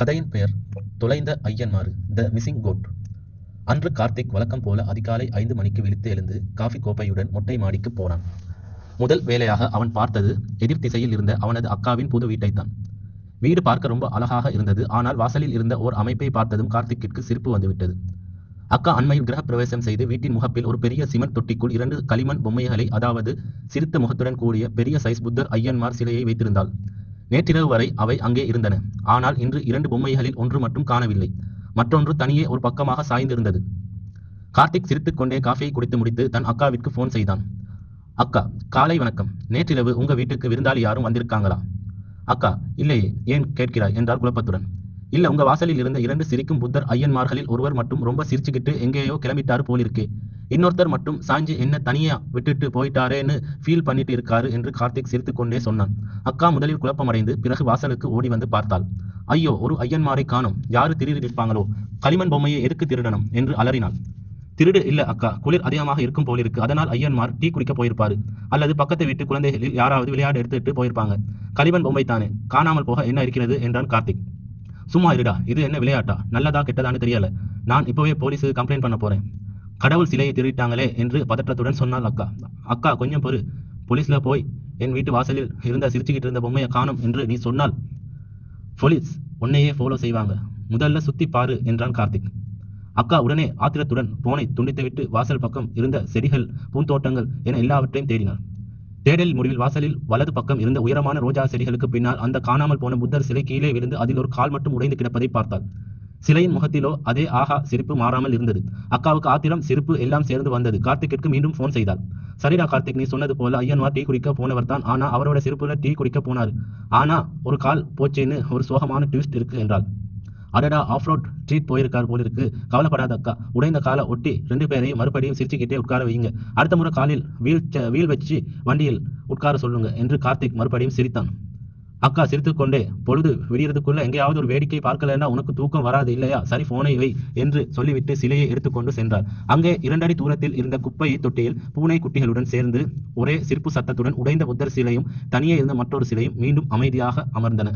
கதையின் பெயர் தொலைந்த ஐயன்மாறு, த மிஸ்ஸிங் கோட். அன்று கார்த்திக் வழக்கம் போல அதிகாலை 5 மணிக்கு விழித்து எழுந்து காஃபி கோப்பையுடன் மொட்டை மாடிக்கு போனான். முதல் வேலையாக அவன் பார்த்தது எதிர் திசையில் இருந்த அவனது அக்காவின் புது வீட்டைத்தான். வீடு பார்க்க ரொம்ப அழகாக இருந்தது. ஆனால் வாசலில் இருந்த ஓர் அமைப்பை பார்த்ததும் கார்த்திக்கிற்கு சிரிப்பு வந்துவிட்டது. அக்கா அண்மையில் கிரக பிரவேசம் செய்து வீட்டின் முகப்பில் ஒரு பெரிய சிமெண்ட் தொட்டிக்குள் 2 களிமண் பொம்மைகளை, அதாவது சிரித்த முகத்துடன் கூடிய பெரிய சைஸ் புத்தர் ஐயன்மார் சிலையை வைத்திருந்தாள். நேற்றிரவு வரை அவை அங்கே இருந்தன. ஆனால் இன்று 2 பொம்மைகளில் ஒன்று மட்டும் காணவில்லை. மற்றொன்று தனியே ஒரு பக்கமாக சாய்ந்திருந்தது. கார்த்திக் சிரித்துக் கொண்டே காஃபியை குடித்து முடித்து தன் அக்காவிற்கு போன் செய்தான். அக்கா, காலை வணக்கம். நேற்றிரவு உங்க வீட்டுக்கு விருந்தாளி யாரும் வந்திருக்காங்களா? அக்கா, இல்லையே, ஏன் கேட்கிறாய் என்றார் குழப்பத்துடன். இல்ல, உங்க வாசலில் இருந்த 2 சிரிக்கும் புத்தர் ஐயன்மார்களில் ஒருவர் மட்டும் ரொம்ப சிரிச்சுக்கிட்டு எங்கேயோ கிளம்பிட்டாரு போலிருக்கே. இன்னொருத்தர் மட்டும் சாய்ஞ்சு என்ன தனியா விட்டுட்டு போயிட்டாரேன்னு ஃபீல் பண்ணிட்டு இருக்காரு என்று கார்த்திக் சிரித்துக் கொண்டே சொன்னான். அக்கா முதலில் குழப்பமடைந்து பிறகு வாசலுக்கு ஓடி வந்து பார்த்தாள். ஐயோ, ஒரு ஐயன்மாரை காணோம். யாரு திருடி இருப்பாங்களோ? களிமண் பொம்மையை எதுக்கு திருடணும் என்று அலறினாள். திருடு இல்ல அக்கா, குளிர் அதிகமாக இருக்கும் போலிருக்கு. அதனால் ஐயன்மார் டீ குடிக்க போயிருப்பாரு. அல்லது பக்கத்து வீட்டு குழந்தைகளில் யாராவது விளையாட எடுத்துட்டு போயிருப்பாங்க. களிமண் பொம்மை தானே, காணாமல் போக என்ன இருக்கிறது என்றான் கார்த்திக். சும்மா இருடா, இது என்ன விளையாட்டா? நல்லதா கெட்டதான்னு தெரியல. நான் இப்பவே போலீஸுக்கு கம்ப்ளைண்ட் பண்ண போறேன். கடவுள் சிலையை திருடிட்டாங்களே என்று பதற்றத்துடன் சொன்னாள் அக்கா. அக்கா, கொஞ்சம் பொறு. போலீஸ்ல போய் என் வீட்டு வாசலில் இருந்த சிரிச்சுக்கிட்டு இருந்த பொம்மையை காணும் என்று நீ சொன்னால் போலீஸ் உன்னையே ஃபாலோ செய்வாங்க. முதல்ல சுத்தி பாரு என்றான் கார்த்திக். அக்கா உடனே ஆத்திரத்துடன் போனை துண்டித்துவிட்டு வாசல் பக்கம் இருந்த செடிகள், பூந்தோட்டங்கள் என எல்லாவற்றையும் தேடினாள். தேடல் முடிவில் வாசலில் வலது பக்கம் இருந்த உயரமான ரோஜா செடிகளுக்கு பின்னால் அந்த காணாமல் போன புத்தர் சிலை கீழே விழுந்து அதில் ஒரு கால் மட்டும் உடைந்து கிடப்பதை பார்த்தாள். சிலையின் முகத்திலோ அதே ஆஹா சிரிப்பு மாறாமல் இருந்தது. அக்காவுக்கு ஆத்திரம், சிரிப்பு எல்லாம் சேர்ந்து வந்தது. கார்த்திக்கிற்கு மீண்டும் போன் செய்தாள். சரிடா கார்த்திக், நீ சொன்னது போல ஐயன்மார் டீ குடிக்க போனவர் தான். ஆனா அவரோட சிரிப்புல டீ குடிக்க போனாரு. ஆனா ஒரு கால் போச்சேன்னு ஒரு சோகமான ட்விஸ்ட் இருக்கு என்றாள். அடடா, ஆஃப் ரோட் ட்ரீட் போயிருக்கார் போலிருக்கு. கவலைப்படாத அக்கா, உடைந்த காலை ஒட்டி 2 பேரையும் மறுபடியும் சிரிச்சுக்கிட்டே உட்கார வைங்க. அடுத்த முறை காலில் வீல் வச்சு வண்டியில் உட்கார சொல்லுங்க என்று கார்த்திக் மறுபடியும் சிரித்தான். அக்கா சிரித்துக்கொண்டே, பொழுது விடியறதுக்குள்ள எங்கேயாவது ஒரு வேடிக்கை பார்க்கலன்னா உனக்கு தூக்கம் வராது இல்லையா? சரி, போனை வை என்று சொல்லிவிட்டு சிலையை எடுத்துக்கொண்டு சென்றார். அங்கே 2 அடி தூரத்தில் இருந்த குப்பை தொட்டியில் பூனை குட்டிகளுடன் சேர்ந்து ஒரே சிரிப்பு சத்தத்துடன் உடைந்த புத்தர் சிலையும் தனியே இருந்த மற்றொரு சிலையும் மீண்டும் அமைதியாக அமர்ந்தன.